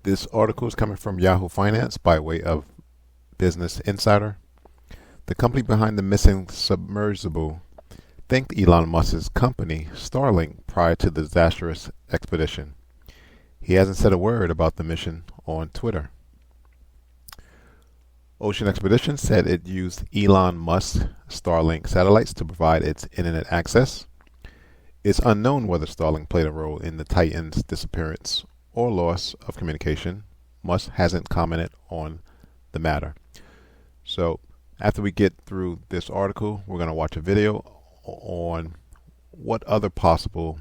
This article is coming from Yahoo Finance by way of Business Insider. The company behind the missing submersible thanked Elon Musk's company, Starlink, prior to the disastrous expedition. He hasn't said a word about the mission on Twitter. Ocean Expedition said it used Elon Musk's Starlink satellites to provide its internet access. It's unknown whether Starlink played a role in the Titan's disappearance or loss of communication. Musk hasn't commented on the matter. So after we get through this article, we're going to watch a video on what other possible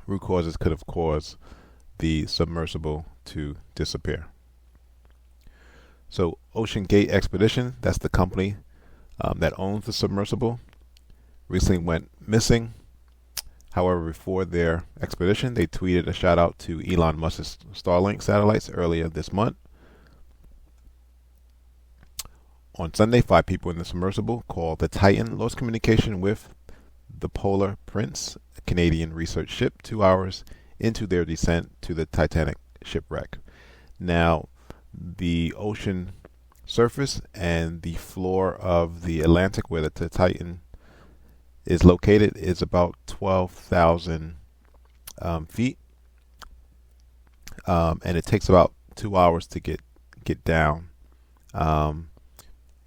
root causes could have caused the submersible to disappear. So Ocean Gate Expedition, that's the company that owns the submersible, recently went missing. However, before their expedition, they tweeted a shout out to Elon Musk's Starlink satellites earlier this month. On Sunday, 5 people in the submersible called the Titan lost communication with the Polar Prince, a Canadian research ship, 2 hours into their descent to the Titanic shipwreck. Now, the ocean surface and the floor of the Atlantic where the Titan is located is about 12,000 feet, and it takes about 2 hours to get down.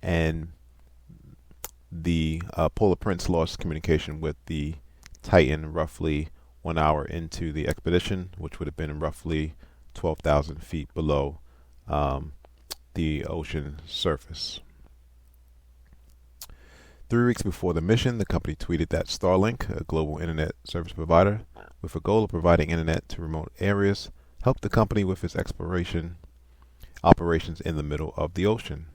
And the Polar Prince lost communication with the Titan roughly 1 hour into the expedition, which would have been roughly 12,000 feet below the ocean surface. 3 weeks before the mission, the company tweeted that Starlink, a global internet service provider with a goal of providing internet to remote areas, helped the company with its exploration operations in the middle of the ocean.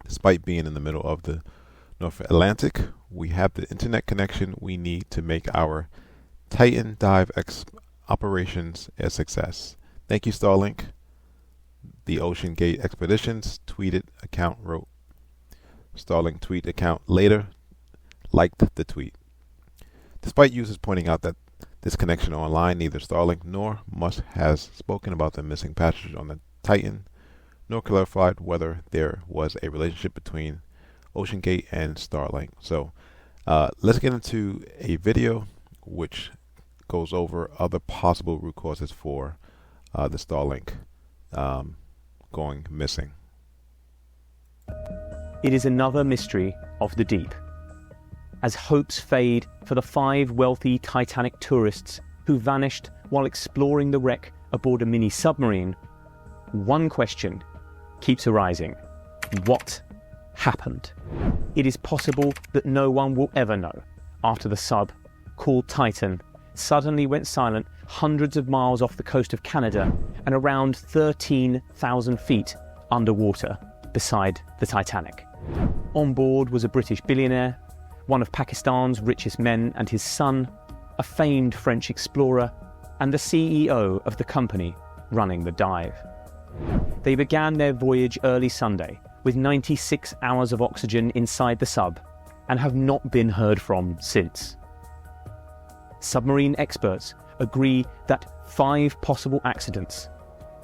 Despite being in the middle of the North Atlantic, we have the internet connection we need to make our Titan dive operations a success. Thank you, Starlink. The Ocean Gate Expeditions tweeted account wrote. Starlink tweet account later liked the tweet. Despite users pointing out that this connection online, neither Starlink nor Musk has spoken about the missing passengers on the Titan, nor clarified whether there was a relationship between Ocean Gate and Starlink. So let's get into a video which goes over other possible root causes for the Starlink going missing. It is another mystery of the deep. As hopes fade for the 5 wealthy Titanic tourists who vanished while exploring the wreck aboard a mini submarine, one question keeps arising. What happened? It is possible that no one will ever know after the sub, called Titan, suddenly went silent hundreds of miles off the coast of Canada and around 13,000 feet underwater beside the Titanic. On board was a British billionaire, one of Pakistan's richest men and his son, a famed French explorer, and the CEO of the company running the dive. They began their voyage early Sunday with 96 hours of oxygen inside the sub and have not been heard from since. Submarine experts agree that 5 possible accidents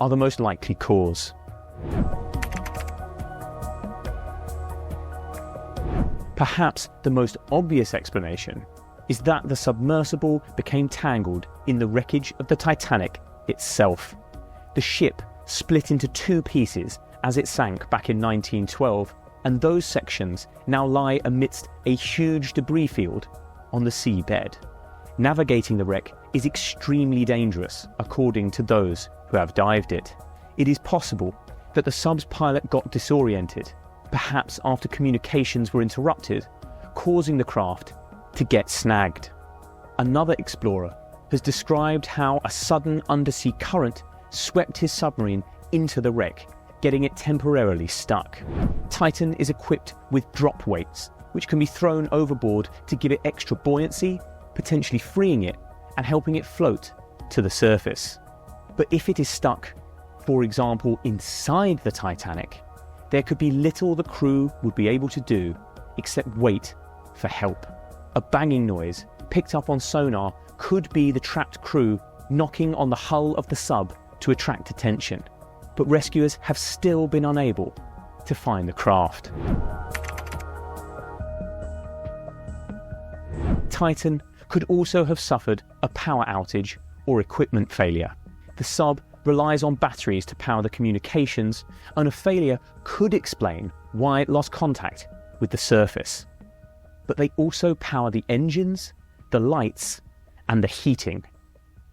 are the most likely cause. Perhaps the most obvious explanation is that the submersible became tangled in the wreckage of the Titanic itself. The ship split into 2 pieces as it sank back in 1912, and those sections now lie amidst a huge debris field on the seabed. Navigating the wreck is extremely dangerous, according to those who have dived it. It is possible that the sub's pilot got disoriented, perhaps after communications were interrupted, causing the craft to get snagged. Another explorer has described how a sudden undersea current swept his submarine into the wreck, getting it temporarily stuck. Titan is equipped with drop weights, which can be thrown overboard to give it extra buoyancy, potentially freeing it and helping it float to the surface. But if it is stuck, for example, inside the Titanic, there could be little the crew would be able to do except wait for help. A banging noise picked up on sonar could be the trapped crew knocking on the hull of the sub to attract attention, but rescuers have still been unable to find the craft. Titan could also have suffered a power outage or equipment failure. The sub relies on batteries to power the communications, and a failure could explain why it lost contact with the surface. But they also power the engines, the lights, and the heating.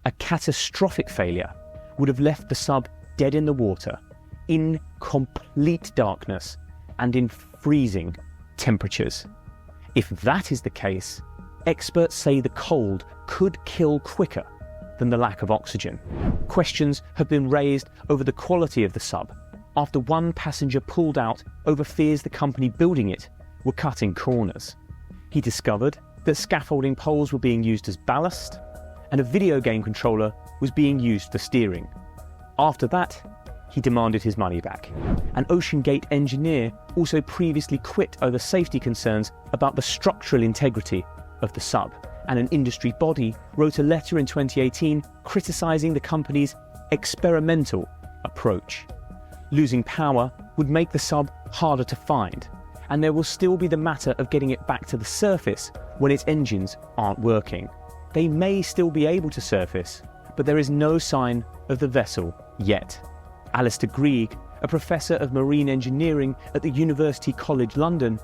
A catastrophic failure would have left the sub dead in the water, in complete darkness, and in freezing temperatures. If that is the case, experts say the cold could kill quicker than the lack of oxygen. Questions have been raised over the quality of the sub after one passenger pulled out over fears the company building it were cutting corners. He discovered that scaffolding poles were being used as ballast, and a video game controller was being used for steering. After that, he demanded his money back. An OceanGate engineer also previously quit over safety concerns about the structural integrity of the sub, and an industry body wrote a letter in 2018 criticising the company's experimental approach. Losing power would make the sub harder to find, and there will still be the matter of getting it back to the surface when its engines aren't working. They may still be able to surface, but there is no sign of the vessel yet. Alistair Grieg, a professor of marine engineering at the University College London,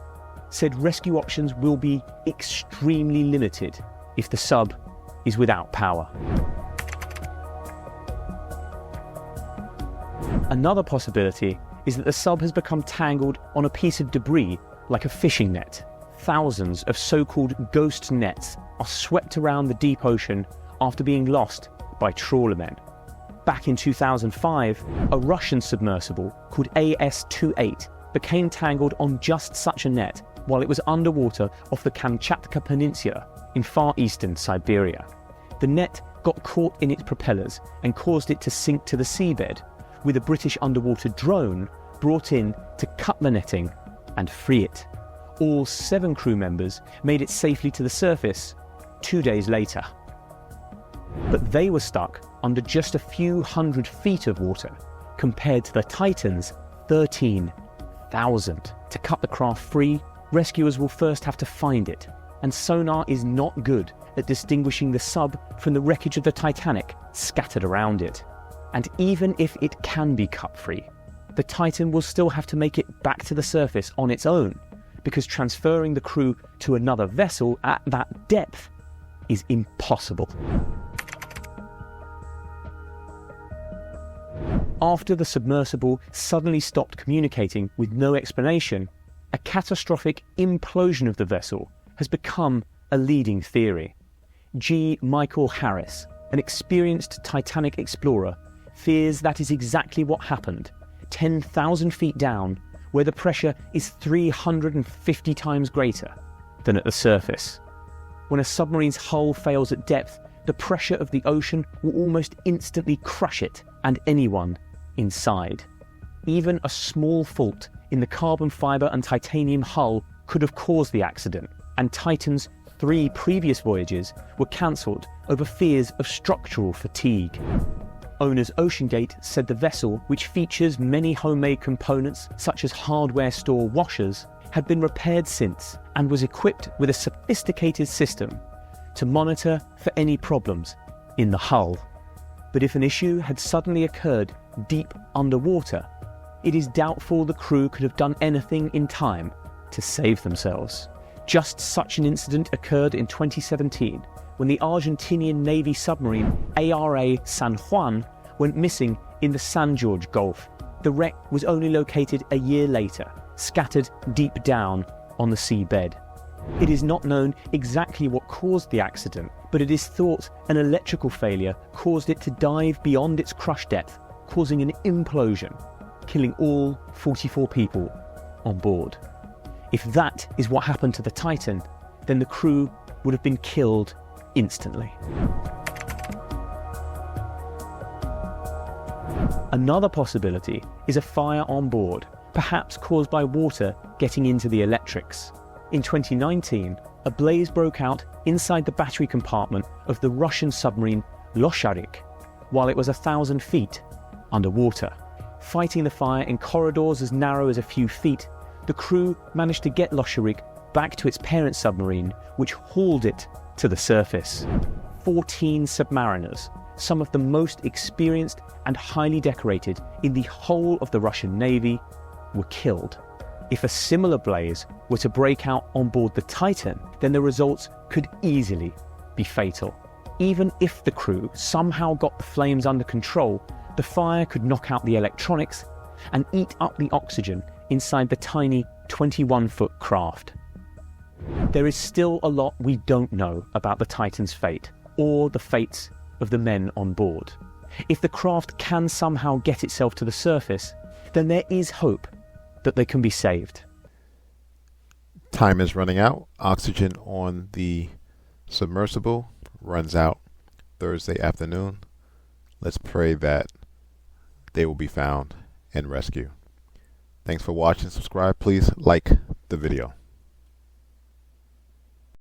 said rescue options will be extremely limited if the sub is without power. Another possibility is that the sub has become tangled on a piece of debris like a fishing net. Thousands of so-called ghost nets are swept around the deep ocean after being lost by trawlermen. Back in 2005, a Russian submersible called AS-28 became tangled on just such a net while it was underwater off the Kamchatka Peninsula in far eastern Siberia. The net got caught in its propellers and caused it to sink to the seabed, with a British underwater drone brought in to cut the netting and free it. All 7 crew members made it safely to the surface 2 days later. But they were stuck under just a few hundred feet of water, compared to the Titan's 13,000. To cut the craft free, rescuers will first have to find it, and sonar is not good at distinguishing the sub from the wreckage of the Titanic scattered around it. And even if it can be cut free, the Titan will still have to make it back to the surface on its own, because transferring the crew to another vessel at that depth is impossible. After the submersible suddenly stopped communicating with no explanation, a catastrophic implosion of the vessel has become a leading theory. G. Michael Harris, an experienced Titanic explorer, fears that is exactly what happened, 10,000 feet down, where the pressure is 350 times greater than at the surface. When a submarine's hull fails at depth, the pressure of the ocean will almost instantly crush it and anyone inside. Even a small fault in the carbon fibre and titanium hull could have caused the accident, and Titan's 3 previous voyages were cancelled over fears of structural fatigue. Owners OceanGate said the vessel, which features many homemade components such as hardware store washers, had been repaired since and was equipped with a sophisticated system to monitor for any problems in the hull. But if an issue had suddenly occurred deep underwater, it is doubtful the crew could have done anything in time to save themselves. Just such an incident occurred in 2017 when the Argentinian Navy submarine ARA San Juan went missing in the San Jorge Gulf. The wreck was only located a year later, scattered deep down on the seabed. It is not known exactly what caused the accident, but it is thought an electrical failure caused it to dive beyond its crush depth, causing an implosion, killing all 44 people on board. If that is what happened to the Titan, then the crew would have been killed instantly. Another possibility is a fire on board, perhaps caused by water getting into the electrics. In 2019, a blaze broke out inside the battery compartment of the Russian submarine Losharik while it was 1,000 feet underwater. Fighting the fire in corridors as narrow as a few feet, the crew managed to get Losherick back to its parent submarine, which hauled it to the surface. 14 submariners, some of the most experienced and highly decorated in the whole of the Russian Navy, were killed. If a similar blaze were to break out on board the Titan, then the results could easily be fatal. Even if the crew somehow got the flames under control, the fire could knock out the electronics and eat up the oxygen inside the tiny 21-foot craft. There is still a lot we don't know about the Titan's fate, or the fates of the men on board. If the craft can somehow get itself to the surface, then there is hope that they can be saved. Time is running out. Oxygen on the submersible runs out Thursday afternoon. Let's pray that they will be found and rescued. Thanks for watching. Subscribe. Please like the video.